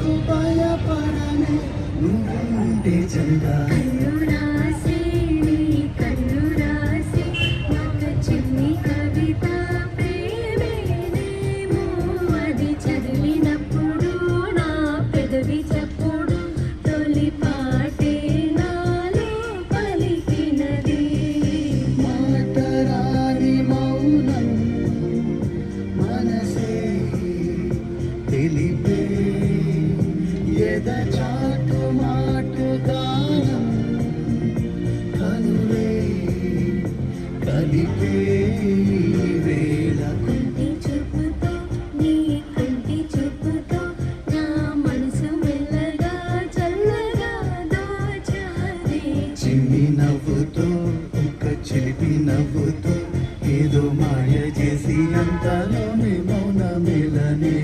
నాకు భయపడనే నువ్వుంటే చందా తెలిపే ఎదచాటు మాటు గానం కనులే కలిపే వేళ కుంటి చూపుతో నీ కుంటి చూపుతో నా మనసు మెల్లగా చల్లగా దోచాలి చిన్ని నవ్వుతో ఒక చిలిపి నవ్వుతో ఏదో మాయ చేసి అంతలోనే మౌన మెలనే